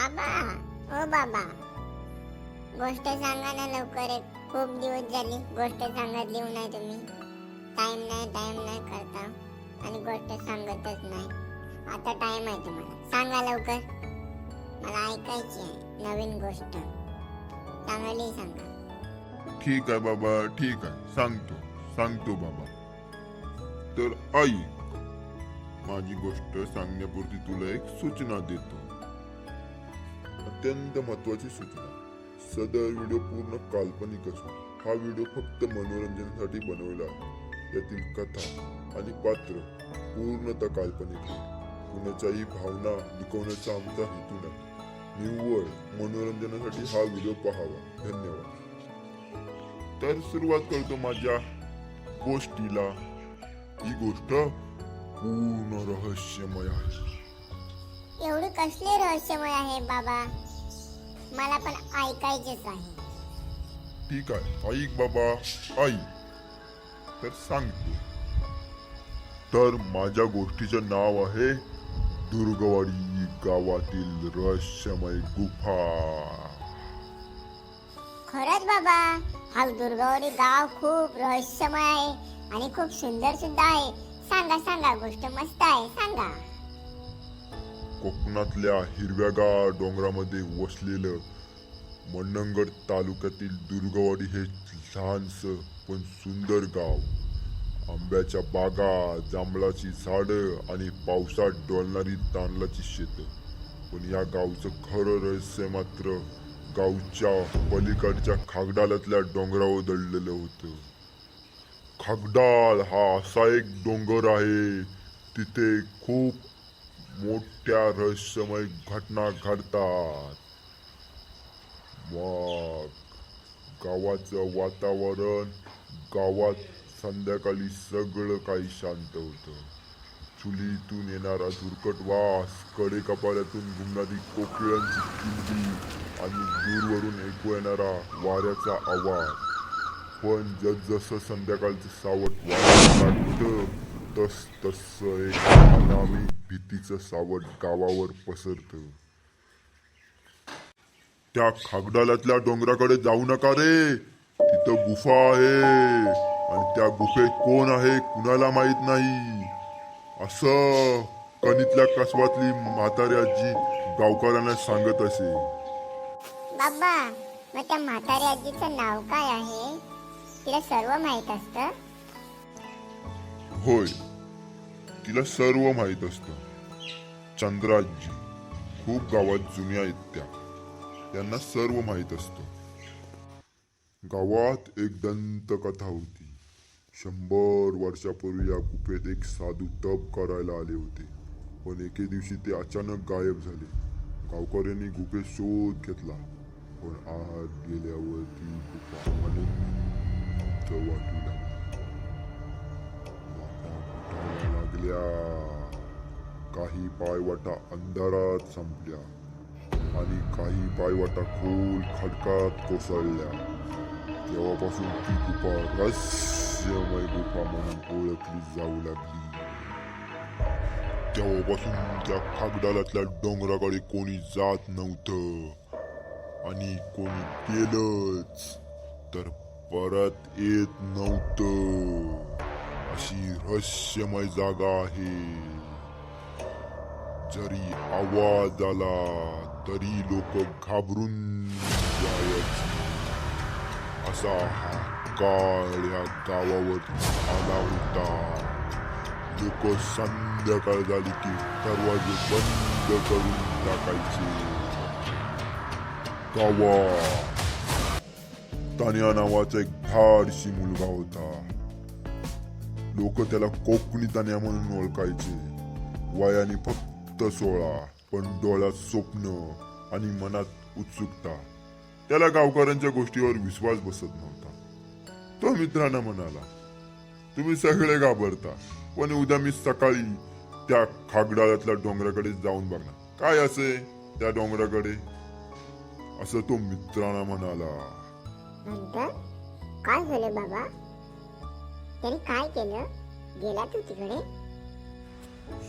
बाबा, ओ बाबा, गोष्ट सांगा ना लवकर. एक खूप दिवस झाली गोष्ट सांगत लिहू नाही तुम्ही. टाइम नाही करता आणि गोष्ट सांगतच नाही. आता टाइम आहे तुम्हाला, सांगा लवकर. मला ऐकायची आहे नवीन गोष्ट, चांगली सांगा. ठीक आहे बाबा, ठीक आहे, सांगतो बाबा. तर आई, माझी गोष्ट सांगण्यापूर्वी तुला एक सूचना देतो. अत्यंत महत्वाची सूचना. सदर व्हिडिओ पूर्ण काल्पनिक असून हा व्हिडिओ फक्त मनोरंजनासाठी बनवला आहे. यातील कथा आणि पात्र पूर्णतः काल्पनिक आहे. कुणाच्याही भावना दुखवण्याचा आमचा हेतू नाही. निव्वळ मनोरंजनासाठी हा व्हिडिओ पाहावा. धन्यवाद. तर सुरुवात करतो माझ्या गोष्टीला. ही गोष्ट पूर्ण रहस्यमय आहे. एवढे कसले रहस्यमय आहे बाबा? मला पण ऐकायचेच आहे. ठीक आहे, ऐक बाबा, ऐक. तर सांगतो. तर माझ्या गोष्टीचं नाव आहे दुर्गवाडी गावातील रहस्यमय गुफा. खरंच बाबा, हा दुर्गावरी गाव खूप रहस्यमय आहे आणि खूप सुंदर सुद्धा आहे. सांगा, गोष्ट मस्त आहे, सांगा. कोकणातल्या हिरव्यागार डोंगरामध्ये वसलेलं मंडणगड तालुक्यातील दुर्गवाडी हे लहानसं पण सुंदर गाव. आंब्याच्या बागा, जांभळाची झाडं आणि पावसात डोलणारी तांदळाची शेतं. पण या गावचं खरं रहस्य मात्र गावच्या पलीकडच्या खागडालातल्या डोंगरावर दडलेलं होतं. खागडाल हा असा एक डोंगर आहे, तिथे खूप मोठ्या रहस्यमय घटना घडतात. मग गावाचं वातावरण, गावात संध्याकाळी सगळं काही शांत होतं. चुलीतून येणारा धुरकट वास, कडे कपाळातून घुमणारी कोकिळांची किलबिल आणि दूरवरून ऐकू येणारा वाऱ्याचा आवाज. पण जसजसं संध्याकाळचं सावट वाढत लागतं, तसतसं एक अनामी भीतीचं सावट गावावर पसरतं. त्या खागडालातल्या डोंगराकडे जाऊ नका रे, तिथं गुफा आहे आणि त्या गुफेत कोण आहे कुणाला माहित नाही, असं कणीतल्या कसबातली म्हातारी आजी गावकऱ्यांना सांगत असे. बाबा, मग त्या म्हातारी आजीचं नाव काय आहे? तिला सर्व माहित असतं? होय, तिला सर्व माहित असतं. चंद्राजी खूप गावात जुन्या आहेत त्यांना सर्व माहित असतं. गावात एक दंतकथा होती. 100 वर्षापूर्वी या गुफेत एक साधू तप करायला आले होते. पण एके दिवशी ते अचानक गायब झाले. गावकऱ्यांनी गुफेत शोध घेतला, पण आत गेल्यावर ती गुफा अनंत वाटू लागली. वाटा फुटायला लागल्या, काही पायवाटा अंधारात संपल्या आणि काही पायवाटा खोल खडकात कोसळल्या. तेव्हापासून ती गुफा रहस्यमय गुफा म्हणून ओळखली जाऊ लागली. तेव्हापासून त्या खागडालातल्या डोंगराकडे कोणी जात नव्हतं आणि कोणी गेलंच तर परत येत नव्हतं. अशी रहस्यमय जागा आहे. जरी आवाज आला तरी लोक घाबरून जायचे. असा हा काळ या गावावर आला होता. लोक संध्याकाळ झाली की दरवाजे बंद करून टाकायचे. गावात तान्या नावाचा एक धाडशी मुलगा होता. लोक त्याला कोकणी तान्या म्हणून ओळखायचे. वयाने फक्त 16, पण डोळ्यात स्वप्न आणि मनात उत्सुकता. त्याला गावकऱ्यांच्या गोष्टीवर विश्वास बसत नव्हता. तो मित्रांना म्हणाला, तुम्ही सगळे घाबरता, पण उद्या मी सकाळी त्या खागडाळ्यातल्या डोंगराकडे जाऊन बघणार. काय असे त्या डोंगराकडे, असं तो मित्रांना म्हणाला. नंतर काय झालं बाबा? त्याने काय केलं? गेला तू तिकडे?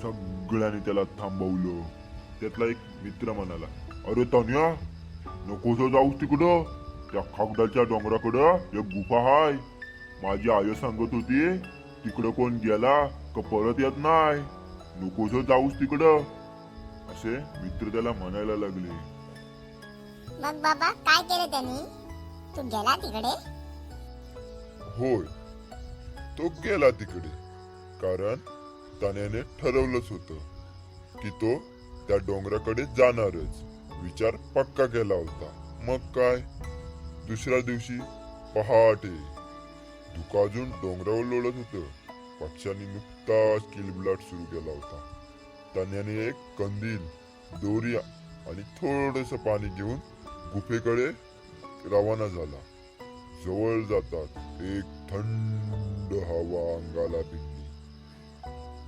सगळ्यांनी त्याला थांबवलं. त्यातला एक मित्र म्हणाला, अरे तन्या, नकोस जाऊस तिकडं. त्या खाकदाच्या डोंगराकडं एक गुफा हाय. माझी आई सांगत होती तिकडं कोण गेला का परत येत नाही. नकोस जाऊस तिकडं असे मित्र त्याला म्हणायला लागले. मग बाबा काय केलं त्यांनी? तू गेला तिकडे? होय, तो गेला तिकडे कारण तन्याने ठरवलंच होतं की तो त्या डोंगराकडे जाणारच. विचार पक्का केला होता. मग काय, दुसऱ्या दिवशी पहाटे धुकं अजून डोंगरावर लोळत होतं. पक्ष्यांनी नुकताच किलबिलाट सुरू केला होता. तन्याने एक कंदील, दोरी आणि थोडस पाणी घेऊन गुफेकडे रवाना झाला. जवळ जातात एक थंड हवा अंगाला भिनली.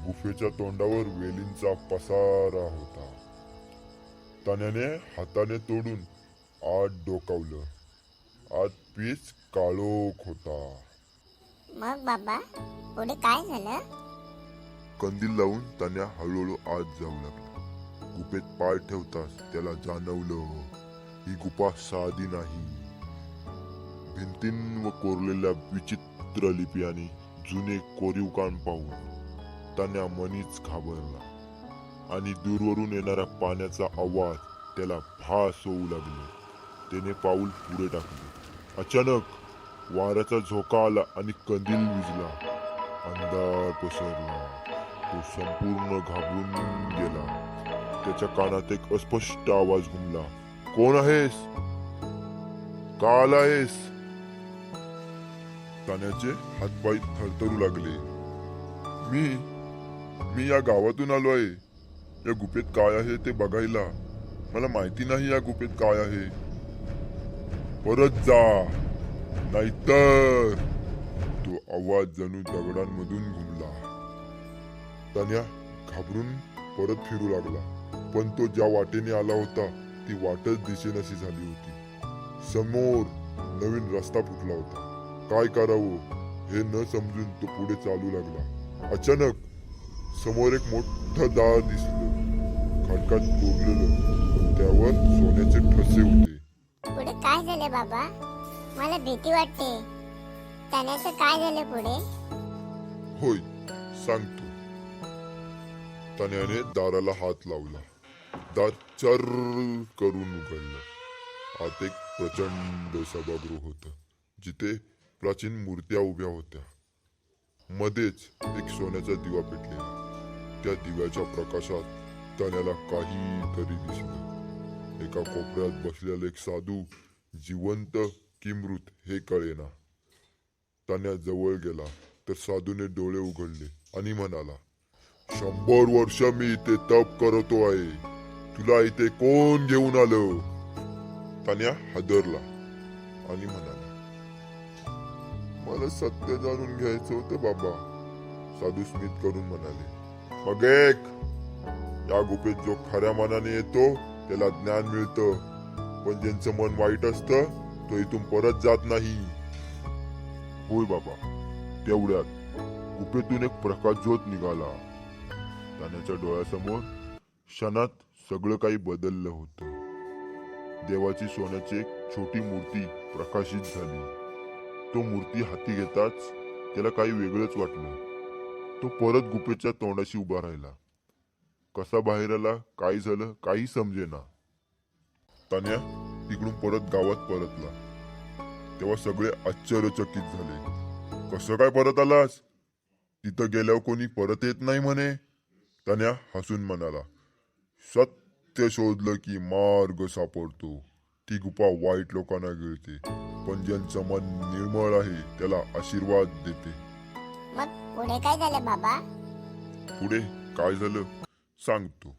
गुफेच्या तोंडावर वेलींचा पसारा होता. तन्याने हाताने तोडून आत डोकावलं. आत पीच काळोख होता. मग बाबा पुढे काय झालं? कंदील लावून तन्या हळूहळू आत जाऊ लागला. गुफेत पाय ठेवताच त्याला जाणवलं ही गुफा साधी नाही. भिंतींवर कोरलेल्या विचित्र लिपी आणि जुने कोरीव काम पाहून तन्या मनीच घाबरला आणि दूरवरून येणारा पाण्याचा आवाज त्याला भास होऊ लागले. त्याने पाऊल पुढे टाकले. अचानक वाऱ्याचा झोका आला आणि कंदील विझला. अंधार पसरला. तो संपूर्ण घाबरून गेला. त्याच्या कानात एक अस्पष्ट आवाज घुमला. कोण आहेस? का आलायस? तन्याचे हातपाय थरथरू लागले. मी या गावातून आलो आहे. या गुफेत काय आहे ते बघायला. मला माहिती नाही या गुफेत काय आहे. परत जा, नाहीतर. तो आवाज जणू दगडांमधून घुमला. तन्या घाबरून परत फिरू लागला. पण तो ज्या वाटेने आला होता ती वाटच दिसेनाशी झाली होती. समोर नवीन रस्ता फुटला होता. काय करावं हे न समजून तो पुढे चालू लागला. अचानक समोर एक मोठं दार दिसलं. खडकात कोरलेलं, पण त्यावर सोन्याचे ठसे होते. पुढे काय झालं बाबा? मला भीती वाटते. त्याचं काय झालं पुढे? होय, सांगतो. तन्याने दाराला हात लावला. दार चर करून उघडलं. आत एक प्रचंड सभागृह होतं, जिथे प्राचीन मूर्त्या उभ्या होत्या. मध्येच एक सोन्याचा दिवा पेटलेला. त्या दिव्याच्या प्रकाशात तन्याला काहीतरी दिसलं. एका कोपऱ्यात बसलेला एक साधू जिवंत की मृत हे कळेना. तन्या जवळ गेला तर साधूने डोळे उघडले आणि म्हणाला, 100 वर्ष मी इथे तप करतो आहे. तुला इथे कोण घेऊन आलं? तन्या हादरला आणि म्हणाला, मला सत्य जाणून घ्यायचं होतं बाबा. साधू स्मित करून म्हणाले, मग एक, या गुफेत जो खऱ्या मनाने येतो त्याला ज्ञान मिळतं. पण ज्यांचं मन वाईट असतं तो इथून परत जात नाही. होय बाबा. तेवढ्यात गुफेतून एक प्रकाश ज्योत निघाला. त्याच्या डोळ्यासमोर क्षणात सगळं काही बदललं होतं. देवाची सोन्याची एक छोटी मूर्ती प्रकाशित झाली. तो मूर्ती हाती घेताच त्याला काही वेगळंच वाटलं. तो परत गुफेच्या तोंडाशी उभा राहिला. कसा बाहेर आला, काय झालं काही समजेना. तन्या तिकडून परत गावात परतला. तेव्हा सगळे आश्चर्यचकित झाले. कसं काय परत आलास? तिथं गेल्यावर कोणी परत येत नाही म्हणे. तन्या हसून म्हणाला, सत्य शोधलं की मार्ग सापडतो. ती गुफा वाईट लोकांना गिळते, पण ज्यांचं मन निर्मळ आहे त्याला आशीर्वाद देते. मग पुढे काय झालं बाबा? पुढे काय झालं सांगतो.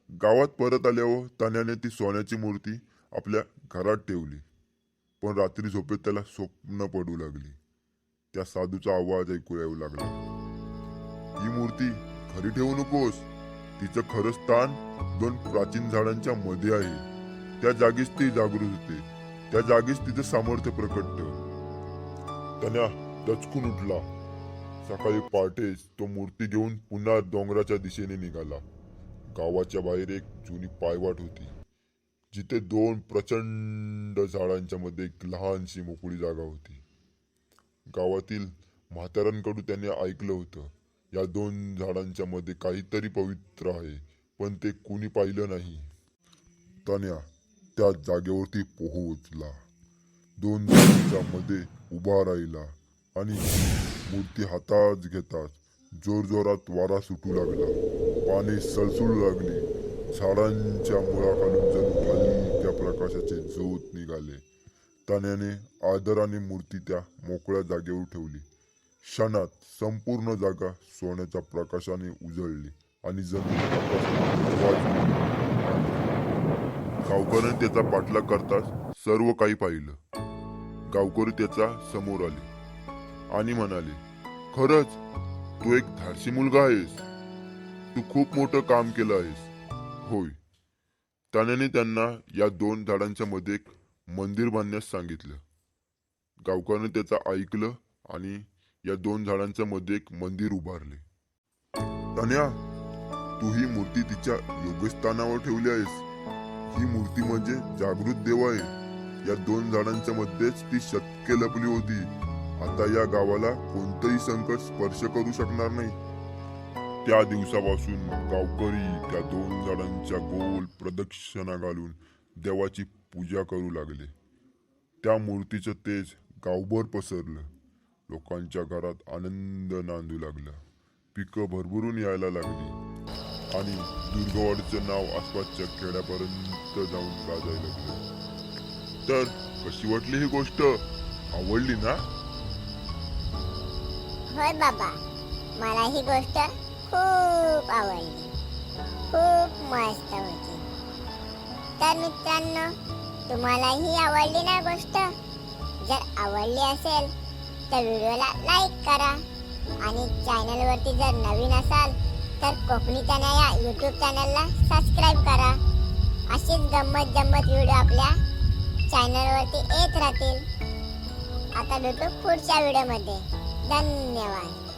गावात परत आल्यावर तन्याने ती सोन्याची मूर्ती आपल्या घरात ठेवली. पण रात्री झोपेत त्याला स्वप्न पडू लागली. त्या साधूचा आवाज ऐकू येऊ लागला, ही मूर्ती घरी ठेवू नकोस. तिचं खरं स्थान 2 प्राचीन झाडांच्या मध्ये आहे. त्या जागीच ती जागृत होते. त्या जागीच तिचं सामर्थ्य प्रकट ठेव. तन्या दचकून उठला. सकाळी पहाटेच तो मूर्ती घेऊन पुन्हा डोंगराच्या दिशेने निघाला. गावाच्या बाहेर एक जुनी पायवाट होती. जिथे दोन प्रचंड झाडांच्या मध्ये एक लहानशी मोकळी जागा होती. गावातील म्हाताऱ्यांकडून त्याने ऐकलं होतं, या दोन झाडांच्या मध्ये काहीतरी पवित्र आहे, पण ते कुणी पाहिलं नाही. तान्या त्या जागेवरती पोहोचला. दोन झाडांच्या मध्ये उभा राहिला आणि मूर्ती हातात घेताच जोरजोरात वारा सुटू लागला. पाने सळसळू लागली. झाडांच्या मुळाखालून जणू हलक्या प्रकाशाचे झोत निघाले. तान्याने आदराने मूर्ती त्या मोकळ्या जागेवर ठेवली. क्षणात संपूर्ण जागा सोन्याच्या प्रकाशाने उजळली आणि जणू आकाशात वाजली. गावकऱ्याने त्याचा पाठलाग करताच सर्व काही पाहिलं. गावकरी त्याच्या समोर आले आणि म्हणाले, खरंच तू एक धाडसी मुलगा आहेस. तू खूप मोठं काम केलं आहेस. होय. तान्याने त्यांना या दोन झाडांच्या मध्ये एक मंदिर बांधण्यास सांगितलं. गावकऱ्याने त्याचं ऐकलं आणि या दोन झाडांच्या मध्ये एक मंदिर उभारले. तान्या, तू ही मूर्ती तिच्या योग्य स्थानावर ठेवली आहेस. ही मूर्ती म्हणजे जागृत देव आहे. या दोन झाडांच्या मध्येच ती शतके लपली होती. आता या गावाला कोणतंही संकट स्पर्श करू शकणार नाही. त्या दिवसापासून गावकरी त्या दोन झाडांच्या गोल प्रदक्षिणा घालून देवाची पूजा करू लागले. त्या मूर्तीचं तेज गावभर पसरलं. लोकांच्या घरात आनंद नांदू लागला. पिकं भरभरून यायला लागली आणि दुर्गवाडीचं नाव आसपासच्या खेड्यापर्यंत जाऊन गाजायला लागलं. तर कशी वाटली ही गोष्ट? आवडली ना? होय बाबा, मला ही गोष्ट खूप आवडली. खूप मस्त होती. तर मित्रांनो, तुम्हालाही आवडली ना गोष्ट? जर आवडली असेल तर व्हिडिओला लाईक करा आणि चॅनलवरती जर नवीन असाल तर कोकणी तान्या या यूट्यूब चॅनलला सबस्क्राईब करा. अशीच गंमत जम्मत व्हिडिओ आपल्या चॅनलवरती येत राहतील. आता भेटू पुढच्या व्हिडिओमध्ये. धन्यवाद.